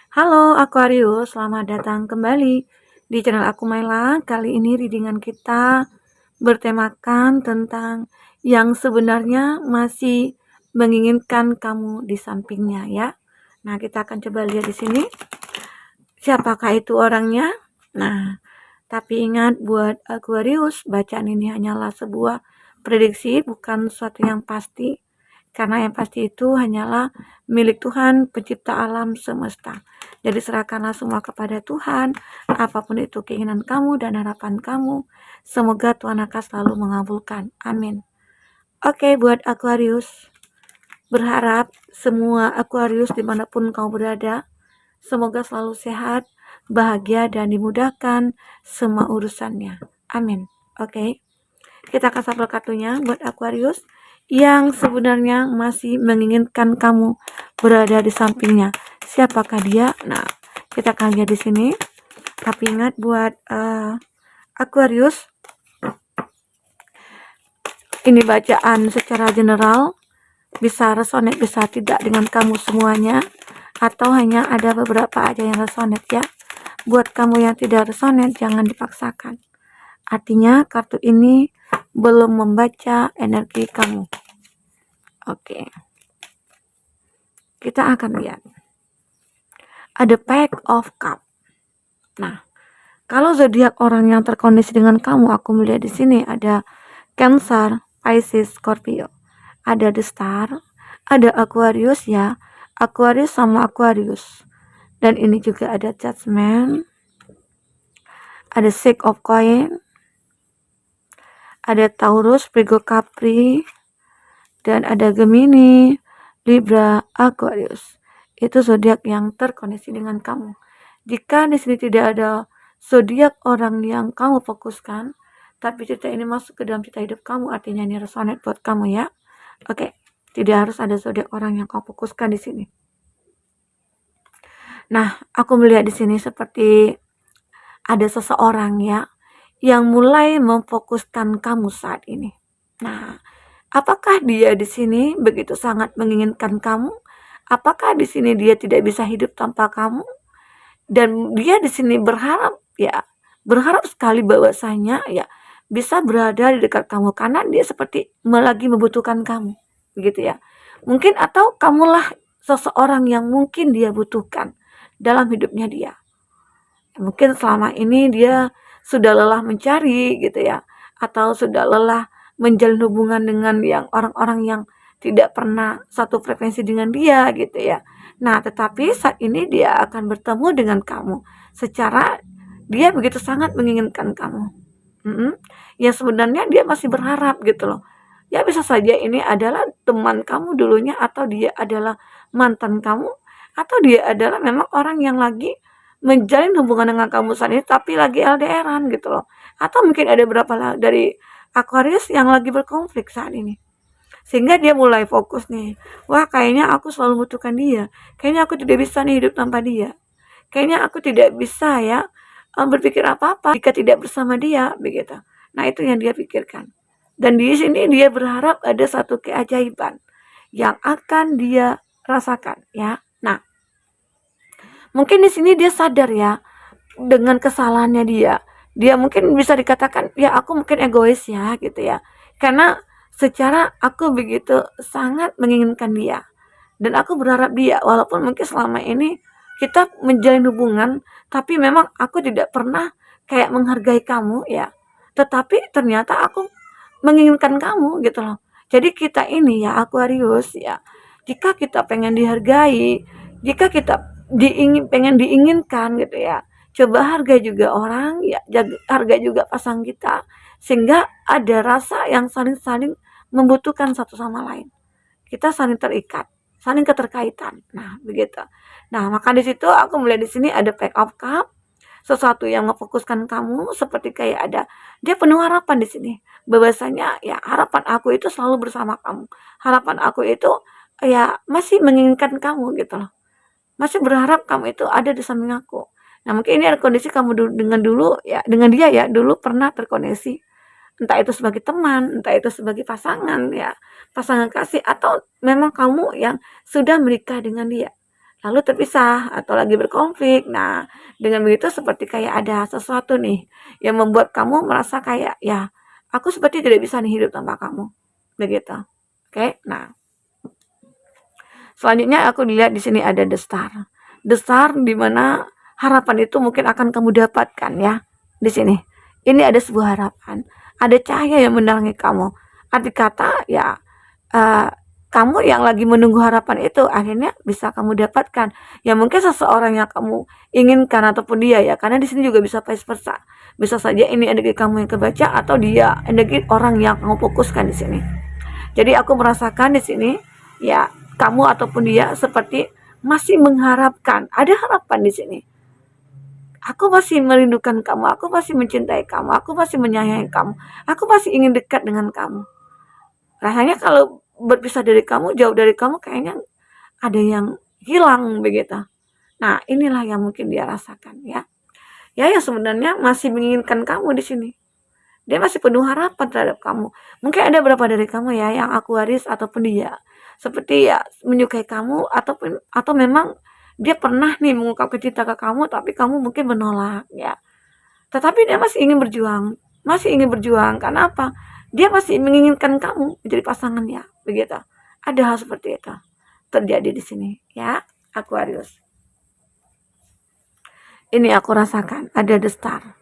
Halo Aquarius, selamat datang kembali di channel aku Maila. Kali ini readingan kita bertemakan tentang yang sebenarnya masih menginginkan kamu di sampingnya ya. Nah, kita akan coba lihat di sini siapakah itu orangnya. Nah, tapi ingat buat Aquarius, bacaan ini hanyalah sebuah prediksi, bukan sesuatu yang pasti. Karena yang pasti itu hanyalah milik Tuhan, pencipta alam semesta. Jadi serahkanlah semua kepada Tuhan, apapun itu keinginan kamu dan harapan kamu. Semoga Tuhan akan selalu mengabulkan. Amin. Oke, buat Aquarius, berharap semua Aquarius dimanapun kau berada, semoga selalu sehat, bahagia, dan dimudahkan semua urusannya. Amin. Oke, kita akan shuffle kartunya buat Aquarius yang sebenarnya masih menginginkan kamu berada di sampingnya. Siapakah dia? Nah, kita akan lihat di sini. Tapi ingat buat Aquarius, ini bacaan secara general, bisa resonate, bisa tidak dengan kamu semuanya, atau hanya ada beberapa aja yang resonate ya. Buat kamu yang tidak resonate, jangan dipaksakan. Artinya kartu ini belum membaca energi kamu. Oke. Kita akan lihat. Ada Pack of Cup. Nah, kalau zodiak orang yang terkondisi dengan kamu, aku melihat di sini ada Cancer, Pisces, Scorpio. Ada The Star, ada Aquarius ya. Aquarius sama Aquarius. Dan ini juga ada Judgment. Ada Six of Coin. Ada Taurus, Virgo, Capri. Dan ada Gemini, Libra, Aquarius. Itu zodiak yang terkoneksi dengan kamu. Jika di sini tidak ada zodiak orang yang kamu fokuskan, tapi cerita ini masuk ke dalam cerita hidup kamu, artinya ini resonate buat kamu ya. Oke, tidak harus ada zodiak orang yang kamu fokuskan di sini. Nah, aku melihat di sini seperti ada seseorang ya yang mulai memfokuskan kamu saat ini. Nah, apakah dia di sini begitu sangat menginginkan kamu? Apakah di sini dia tidak bisa hidup tanpa kamu? Dan dia di sini berharap ya, berharap sekali bahwasanya ya bisa berada di dekat kamu karena dia seperti lagi membutuhkan kamu, begitu ya. Mungkin atau kamulah seseorang yang mungkin dia butuhkan dalam hidupnya dia. Mungkin selama ini dia sudah lelah mencari gitu ya, atau sudah lelah menjalin hubungan dengan yang orang-orang yang tidak pernah satu frekuensi dengan dia gitu ya. Nah, tetapi saat ini dia akan bertemu dengan kamu secara dia begitu sangat menginginkan kamu. Ya sebenarnya dia masih berharap gitu loh. Ya bisa saja ini adalah teman kamu dulunya, atau dia adalah mantan kamu, atau dia adalah memang orang yang lagi menjalin hubungan dengan kamu saat ini tapi lagi LDRan gitu loh. Atau mungkin ada beberapa dari Aquarius yang lagi berkonflik saat ini. Sehingga dia mulai fokus nih. Wah, kayaknya aku selalu membutuhkan dia. Kayaknya aku tidak bisa nih hidup tanpa dia. Kayaknya aku tidak bisa ya berpikir apa-apa jika tidak bersama dia, begitu. Nah, itu yang dia pikirkan. Dan di sini dia berharap ada satu keajaiban yang akan dia rasakan ya. Nah, mungkin di sini dia sadar ya dengan kesalahannya dia. Dia mungkin bisa dikatakan ya aku mungkin egois ya gitu ya. Karena secara aku begitu sangat menginginkan dia. Dan aku berharap dia, walaupun mungkin selama ini kita menjalin hubungan, tapi memang aku tidak pernah kayak menghargai kamu ya. Tetapi ternyata aku menginginkan kamu gitu loh. Jadi kita ini ya Aquarius ya, jika kita pengen dihargai, jika kita pengen diinginkan gitu ya, coba hargai juga orang ya, hargai juga pasang kita, sehingga ada rasa yang saling membutuhkan satu sama lain. Kita saling terikat, saling keterkaitan. Nah, begitu. Nah, maka di situ aku melihat di sini ada Pack of Cup, sesuatu yang memfokuskan kamu, seperti kayak ada dia penuh harapan di sini. Bahwasanya ya harapan aku itu selalu bersama kamu. Harapan aku itu ya masih menginginkan kamu gitu loh. Masih berharap kamu itu ada di samping aku. Nah, mungkin ini ada kondisi kamu dengan dulu ya, dengan dia ya, dulu pernah terkoneksi. Entah itu sebagai teman, entah itu sebagai pasangan ya, pasangan kasih, atau memang kamu yang sudah menikah dengan dia. lalu terpisah atau lagi berkonflik. Nah, dengan begitu seperti kayak ada sesuatu nih yang membuat kamu merasa kayak, ya, aku seperti tidak bisa nih hidup tanpa kamu. Begitu. Oke. Nah, selanjutnya aku lihat di sini ada the star. The star di mana harapan itu mungkin akan kamu dapatkan ya di sini. Ini ada sebuah harapan, ada cahaya yang menerangi kamu. Arti kata ya uh, kamu yang lagi menunggu harapan itu akhirnya bisa kamu dapatkan. Ya mungkin seseorang yang kamu inginkan ataupun dia ya, karena di sini juga bisa vice versa. Bisa saja ini energi kamu yang kebaca atau dia energi orang yang kamu fokuskan di sini. Jadi aku merasakan di sini ya kamu ataupun dia seperti masih mengharapkan, ada harapan di sini. Aku masih merindukan kamu, aku masih mencintai kamu, aku masih menyayangi kamu, aku masih ingin dekat dengan kamu. Rasanya kalau berpisah dari kamu, jauh dari kamu, kayaknya ada yang hilang begitu. Nah, inilah yang mungkin dia rasakan ya. Ya, yang sebenarnya masih menginginkan kamu di sini. Dia masih penuh harapan terhadap kamu. Mungkin ada beberapa dari kamu ya yang Aquarius ataupun dia seperti ya menyukai kamu atau memang dia pernah nih mengungkapkan cinta ke kamu tapi kamu mungkin menolak ya. Tetapi dia masih ingin berjuang, masih ingin berjuang. Karena apa? Dia masih menginginkan kamu menjadi pasangannya, begitu. Ada hal seperti itu terjadi di sini ya, Aquarius. Ini aku rasakan, ada the star.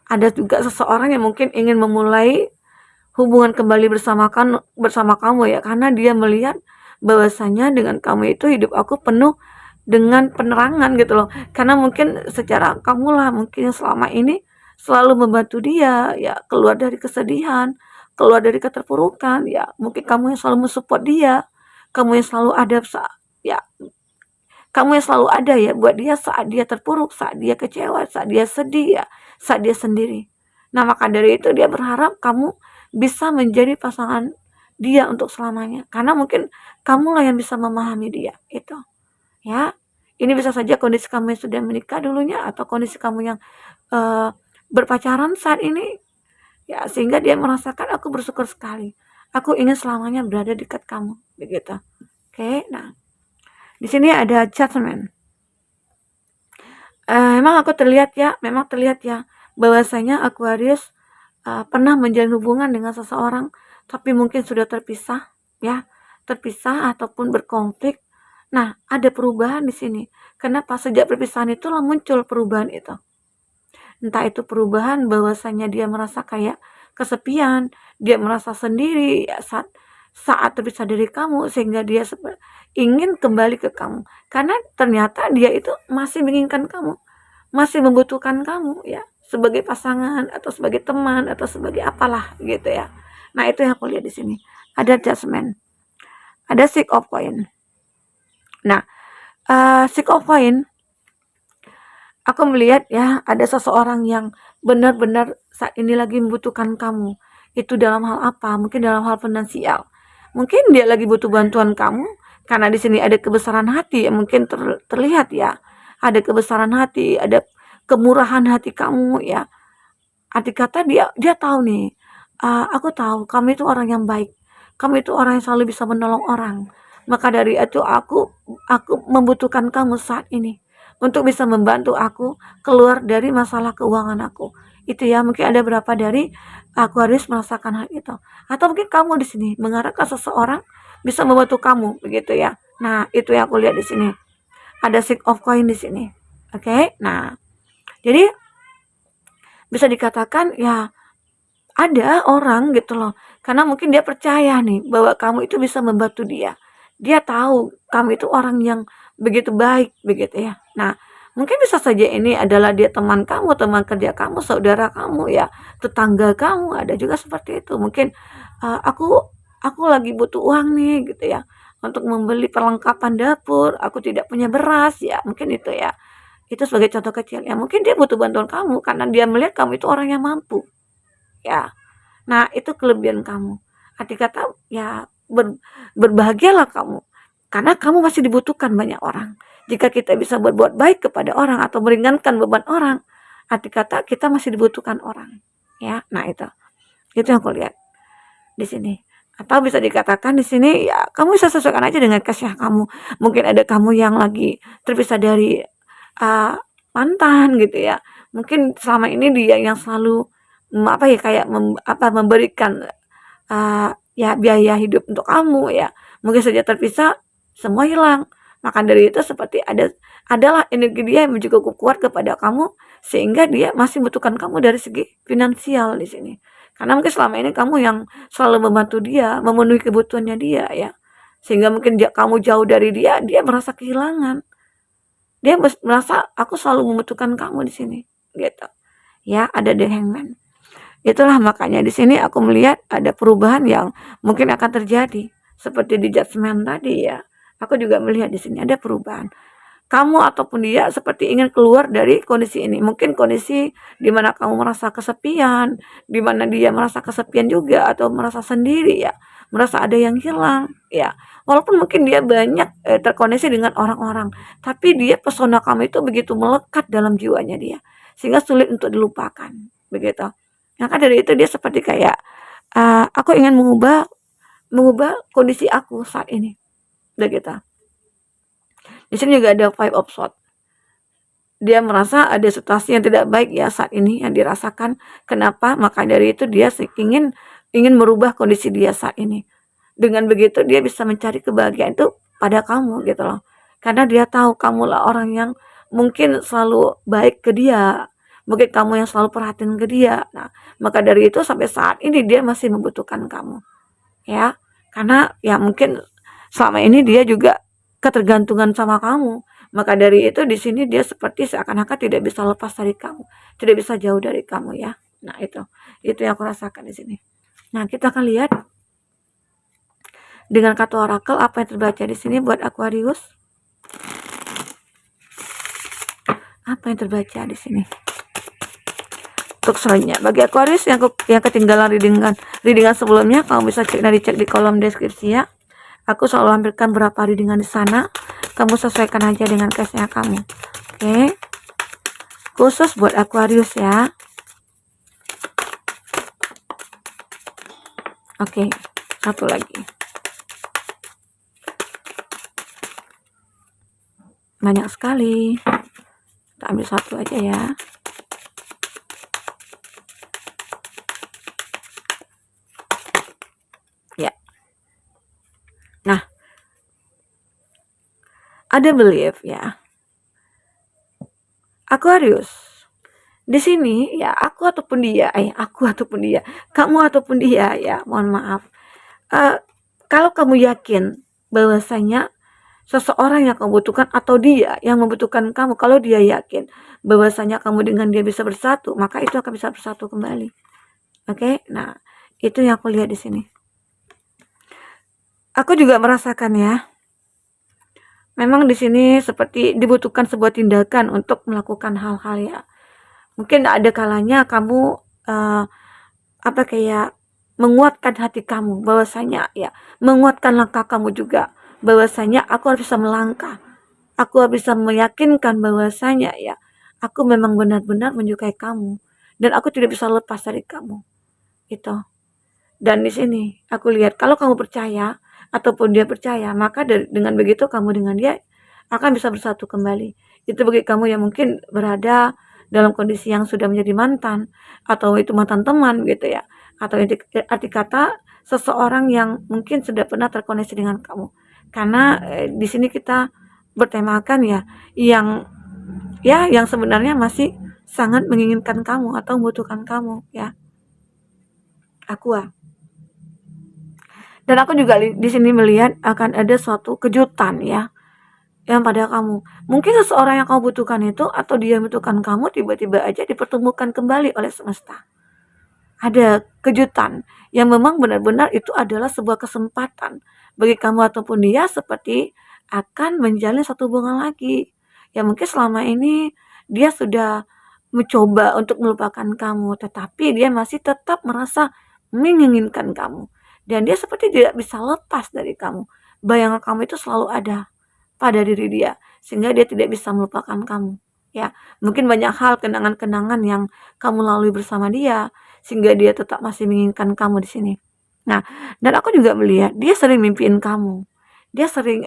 Ada juga seseorang yang mungkin ingin memulai hubungan kembali bersama kamu ya, karena dia melihat bahwasanya dengan kamu itu hidup aku penuh dengan penerangan gitu loh. Karena mungkin secara kamulah mungkin selama ini selalu membantu dia ya keluar dari kesedihan, keluar dari keterpurukan ya. Mungkin kamu yang selalu mensupport dia, kamu yang selalu ada ya kamu yang selalu ada ya buat dia saat dia terpuruk, saat dia kecewa, saat dia sedih ya, saat dia sendiri. Nah, maka dari itu dia berharap kamu bisa menjadi pasangan dia untuk selamanya. Karena mungkin kamulah yang bisa memahami dia. Itu. Ya. Ini bisa saja kondisi kamu yang sudah menikah dulunya atau kondisi kamu yang berpacaran saat ini. Ya, sehingga dia merasakan aku bersyukur sekali. Aku ingin selamanya berada dekat kamu. Begitu. Oke, nah. Di sini ada judgment. Memang terlihat ya bahwasanya Aquarius pernah menjalin hubungan dengan seseorang tapi mungkin sudah terpisah ya, terpisah ataupun berkonflik. Nah, ada perubahan di sini. Kenapa? Sejak perpisahan itulah muncul perubahan itu. Entah itu perubahan bahwasanya dia merasa kayak kesepian, dia merasa sendiri ya, saat terpisah dari kamu sehingga dia ingin kembali ke kamu karena ternyata dia itu masih menginginkan kamu, masih membutuhkan kamu ya sebagai pasangan atau sebagai teman atau sebagai apalah gitu ya. Nah, itu yang aku lihat di sini. Ada judgment, ada six of coin. Nah, six of coin aku melihat ya ada seseorang yang benar-benar saat ini lagi membutuhkan kamu. Itu dalam hal apa? Mungkin dalam hal finansial. Mungkin dia lagi butuh bantuan kamu karena di sini ada kebesaran hati yang mungkin terlihat ya. Ada kebesaran hati, ada kemurahan hati kamu ya. Arti kata dia tahu nih. Aku tahu kamu itu orang yang baik. Kamu itu orang yang selalu bisa menolong orang. Maka dari itu aku membutuhkan kamu saat ini untuk bisa membantu aku keluar dari masalah keuangan aku. Itu ya, mungkin ada berapa dari Aquarius merasakan hal itu. Atau mungkin kamu di sini mengharapkan seseorang bisa membantu kamu, begitu ya. Nah, itu yang aku lihat di sini. Ada six of coin di sini. Oke. Nah, jadi bisa dikatakan ya ada orang gitu loh. Karena mungkin dia percaya nih bahwa kamu itu bisa membantu dia. Dia tahu kamu itu orang yang begitu baik, begitu ya. Nah, mungkin bisa saja ini adalah dia teman kamu, teman kerja kamu, saudara kamu ya, tetangga kamu, ada juga seperti itu. Mungkin aku lagi butuh uang nih gitu ya untuk membeli perlengkapan dapur, aku tidak punya beras ya, mungkin itu ya. Itu sebagai contoh kecil ya. Mungkin dia butuh bantuan kamu karena dia melihat kamu itu orang yang mampu. Ya. Nah, itu kelebihan kamu. Arti kata ya berbahagialah kamu karena kamu masih dibutuhkan banyak orang. Jika kita bisa berbuat baik kepada orang atau meringankan beban orang, arti kata kita masih dibutuhkan orang. Ya, nah itu yang aku lihat di sini. Atau bisa dikatakan di sini ya kamu bisa sesuaikan aja dengan case-nya kamu. Mungkin ada kamu yang lagi terpisah dari mantan gitu ya. Mungkin selama ini dia yang selalu apa ya kayak memberikan ya biaya hidup untuk kamu ya. Mungkin saja terpisah semua hilang. Maka dari itu seperti adalah energi dia yang cukup kuat kepada kamu sehingga dia masih membutuhkan kamu dari segi finansial di sini. Karena mungkin selama ini kamu yang selalu membantu dia, memenuhi kebutuhannya dia ya. Sehingga mungkin kamu jauh dari dia, dia merasa kehilangan. Dia merasa aku selalu membutuhkan kamu di sini, gitu. Ya, ada The Hangman. Itulah makanya di sini aku melihat ada perubahan yang mungkin akan terjadi. Seperti di Judgment tadi ya. Aku juga melihat di sini ada perubahan. Kamu ataupun dia seperti ingin keluar dari kondisi ini. Mungkin kondisi di mana kamu merasa kesepian, di mana dia merasa kesepian juga atau merasa sendiri ya, merasa ada yang hilang ya. Walaupun mungkin dia banyak terkoneksi dengan orang-orang, tapi dia pesona kamu itu begitu melekat dalam jiwanya dia sehingga sulit untuk dilupakan, begitu. Maka dari itu dia seperti kayak aku ingin mengubah kondisi aku saat ini, begitu. Di sini juga ada Five of Swords. Dia merasa ada situasi yang tidak baik ya saat ini yang dirasakan. Kenapa? Maka dari itu dia ingin merubah kondisi dia saat ini. Dengan begitu dia bisa mencari kebahagiaan itu pada kamu gitu loh. Karena dia tahu kamulah orang yang mungkin selalu baik ke dia. Mungkin kamu yang selalu perhatian ke dia. Nah, maka dari itu sampai saat ini dia masih membutuhkan kamu. Ya, karena ya mungkin selama ini dia juga ketergantungan sama kamu. Maka dari itu di sini dia seperti seakan-akan tidak bisa lepas dari kamu, tidak bisa jauh dari kamu ya. Nah, itu yang aku rasakan di sini. Nah, kita akan lihat dengan kartu oracle apa yang terbaca di sini buat Aquarius. Apa yang terbaca di sini? Untuk selanjutnya bagi Aquarius yang ketinggalan readingan sebelumnya, kamu bisa cek di kolom deskripsi ya. Aku selalu ambilkan berapa readingan di sana. Kamu sesuaikan aja dengan case-nya kamu. Oke. Khusus buat Aquarius ya. Oke. Satu lagi. Banyak sekali. Kita ambil satu aja ya. Ya. Nah, ada belief ya. Aquarius. Di sini ya aku ataupun dia, kamu ataupun dia ya, mohon maaf. Kalau kamu yakin bahwasanya seseorang yang kamu butuhkan atau dia yang membutuhkan kamu, kalau dia yakin bahwasanya kamu dengan dia bisa bersatu, maka itu akan bisa bersatu kembali. Oke? Nah, itu yang aku lihat di sini. Aku juga merasakan ya. Memang di sini seperti dibutuhkan sebuah tindakan untuk melakukan hal-hal ya. Mungkin ada kalanya kamu kayak menguatkan hati kamu bahwasanya ya, menguatkan langkah kamu juga bahwasanya aku harus bisa melangkah. Aku harus bisa meyakinkan bahwasanya ya, aku memang benar-benar menyukai kamu dan aku tidak bisa lepas dari kamu. Itu. Dan di sini aku lihat kalau kamu percaya ataupun dia percaya, maka dengan begitu kamu dengan dia akan bisa bersatu kembali. Itu bagi kamu yang mungkin berada dalam kondisi yang sudah menjadi mantan atau itu mantan teman gitu ya, atau arti kata seseorang yang mungkin sudah pernah terkoneksi dengan kamu. Karena di sini kita bertemakan ya yang sebenarnya masih sangat menginginkan kamu atau membutuhkan kamu ya. Aqua. Dan aku juga di sini melihat akan ada suatu kejutan ya yang pada kamu. Mungkin seseorang yang kamu butuhkan itu atau dia membutuhkan kamu tiba-tiba aja dipertemukan kembali oleh semesta. Ada kejutan yang memang benar-benar itu adalah sebuah kesempatan bagi kamu ataupun dia seperti akan menjalin satu hubungan lagi. Ya mungkin selama ini dia sudah mencoba untuk melupakan kamu, tetapi dia masih tetap merasa menginginkan kamu. Dan dia seperti tidak bisa lepas dari kamu. Bayangan kamu itu selalu ada pada diri dia sehingga dia tidak bisa melupakan kamu ya. Mungkin banyak hal kenangan-kenangan yang kamu lalui bersama dia sehingga dia tetap masih menginginkan kamu di sini Nah, dan aku juga melihat dia sering mimpiin kamu. Dia sering,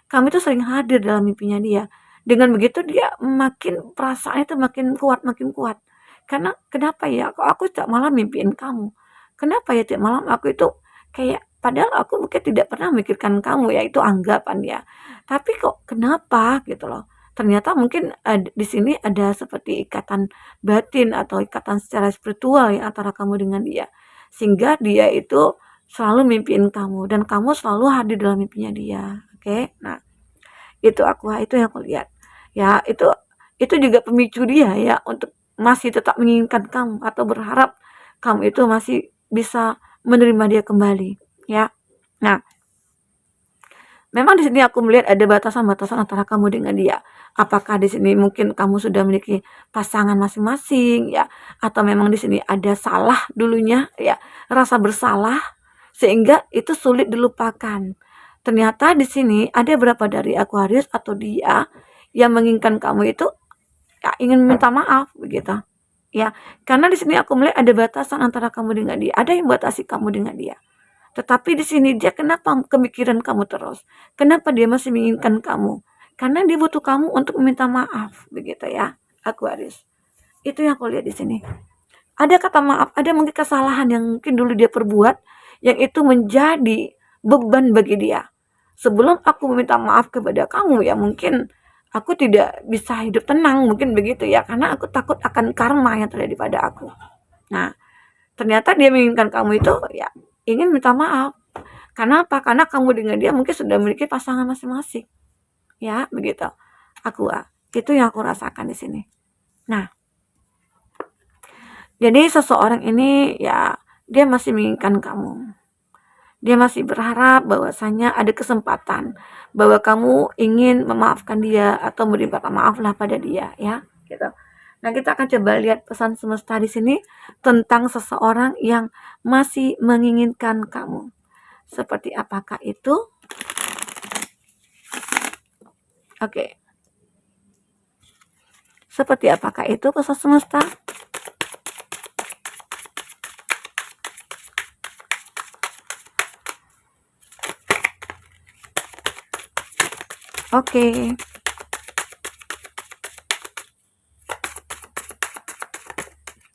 kamu itu sering hadir dalam mimpinya dia. Dengan begitu dia makin perasaannya itu makin kuat makin kuat. Karena kenapa ya, kok aku tiap malam mimpiin kamu? Kenapa ya tiap malam aku itu kayak padahal aku mungkin tidak pernah memikirkan kamu ya, itu anggapan ya. Tapi kok kenapa gitu loh. Ternyata mungkin di sini ada seperti ikatan batin atau ikatan secara spiritual ya antara kamu dengan dia. Sehingga dia itu selalu mimpiin kamu dan kamu selalu hadir dalam mimpinya dia. Oke. Nah, itu yang aku lihat. Ya, itu juga pemicu dia ya untuk masih tetap menginginkan kamu atau berharap kamu itu masih bisa menerima dia kembali, ya. Nah, memang di sini aku melihat ada batasan-batasan antara kamu dengan dia. Apakah di sini mungkin kamu sudah memiliki pasangan masing-masing ya, atau memang di sini ada salah dulunya ya, rasa bersalah sehingga itu sulit dilupakan. Ternyata di sini ada beberapa dari Aquarius atau dia yang menginginkan kamu itu ya ingin minta maaf begitu. Ya, karena di sini aku melihat ada batasan antara kamu dengan dia. Ada yang batasi kamu dengan dia. Tetapi di sini dia kenapa kemikiran kamu terus? Kenapa dia masih menginginkan kamu? Karena dia butuh kamu untuk meminta maaf, begitu ya, Aquarius. Itu yang aku lihat di sini. Ada kata maaf, ada mungkin kesalahan yang mungkin dulu dia perbuat, yang itu menjadi beban bagi dia. Sebelum aku meminta maaf kepada kamu ya mungkin aku tidak bisa hidup tenang, mungkin begitu ya, karena aku takut akan karma yang terjadi pada aku. Nah, ternyata dia menginginkan kamu itu ya ingin minta maaf. Karena apa? Karena kamu dengan dia mungkin sudah memiliki pasangan masing-masing. Ya, begitu. Itu yang aku rasakan di sini. Nah, jadi seseorang ini ya dia masih menginginkan kamu. Dia masih berharap bahwasanya ada kesempatan bahwa kamu ingin memaafkan dia atau memberi kata maaf lah pada dia ya, gitu. Nah, kita akan coba lihat pesan semesta di sini tentang seseorang yang masih menginginkan kamu. Seperti apakah itu? Oke. Seperti apakah itu pesan semesta? Oke.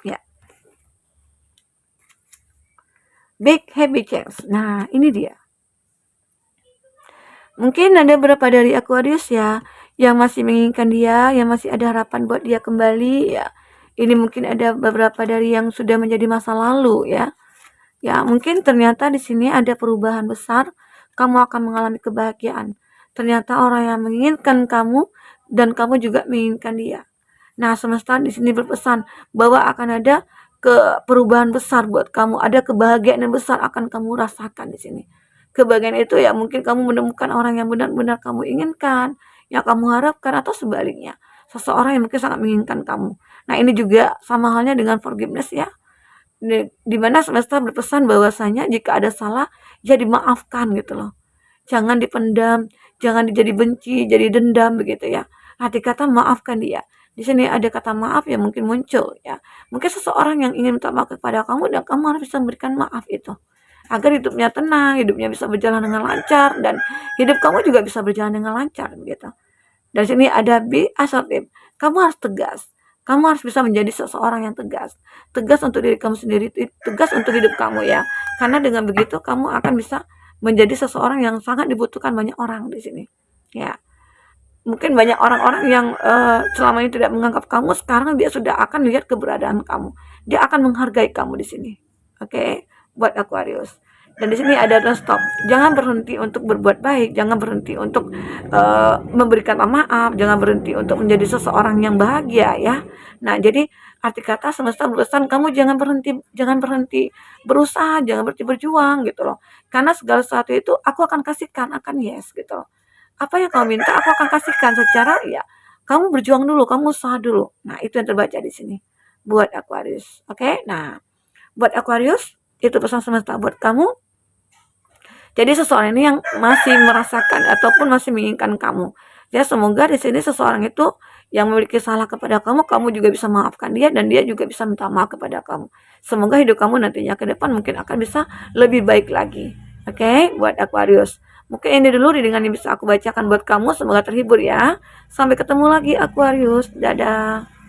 Ya. Big happy chance. Nah, ini dia. Mungkin ada beberapa dari Aquarius ya yang masih menginginkan dia, yang masih ada harapan buat dia kembali ya. Ini mungkin ada beberapa dari yang sudah menjadi masa lalu ya. Ya, mungkin ternyata di sini ada perubahan besar, kamu akan mengalami kebahagiaan. Ternyata orang yang menginginkan kamu dan kamu juga menginginkan dia. Nah, semesta di sini berpesan bahwa akan ada perubahan besar buat kamu, ada kebahagiaan yang besar akan kamu rasakan di sini. Kebahagiaan itu ya mungkin kamu menemukan orang yang benar-benar kamu inginkan, yang kamu harapkan atau sebaliknya. Seseorang yang mungkin sangat menginginkan kamu. Nah, ini juga sama halnya dengan forgiveness ya. Di mana semesta berpesan bahwasanya jika ada salah ya dimaafkan gitu loh. Jangan dipendam, jangan jadi benci, jadi dendam begitu ya. Arti kata maafkan dia. Di sini ada kata maaf yang mungkin muncul ya. Mungkin seseorang yang ingin minta maaf kepada kamu dan kamu harus bisa memberikan maaf itu. Agar hidupnya tenang, hidupnya bisa berjalan dengan lancar dan hidup kamu juga bisa berjalan dengan lancar begitu. Dan sini ada be assertive. Kamu harus tegas. Kamu harus bisa menjadi seseorang yang tegas. Tegas untuk diri kamu sendiri, tegas untuk hidup kamu ya. Karena dengan begitu kamu akan bisa menjadi seseorang yang sangat dibutuhkan banyak orang di sini. Ya. Mungkin banyak orang-orang yang selama ini tidak menganggap kamu, sekarang dia sudah akan lihat keberadaan kamu. Dia akan menghargai kamu di sini. Oke, buat Aquarius. Dan di sini ada don't stop. Jangan berhenti untuk berbuat baik, jangan berhenti untuk memberikan maaf, jangan berhenti untuk menjadi seseorang yang bahagia ya. Nah, jadi arti kata semesta berpesan kamu jangan berhenti berusaha, jangan berhenti berjuang gitu loh. Karena segala sesuatu itu aku akan kasihkan, akan yes gitu loh. Apa yang kamu minta aku akan kasihkan secara ya kamu berjuang dulu, kamu usaha dulu. Nah, itu yang terbaca di sini buat Aquarius. Oke? Nah, buat Aquarius itu pesan semesta buat kamu. Jadi seseorang ini yang masih merasakan ataupun masih menginginkan kamu. Ya, semoga di sini seseorang itu yang memiliki salah kepada kamu, kamu juga bisa maafkan dia dan dia juga bisa minta maaf kepada kamu. Semoga hidup kamu nantinya ke depan mungkin akan bisa lebih baik lagi. Oke, buat Aquarius. Mungkin ini dulu readingan yang bisa aku bacakan buat kamu. Semoga terhibur ya. Sampai ketemu lagi Aquarius. Dadah.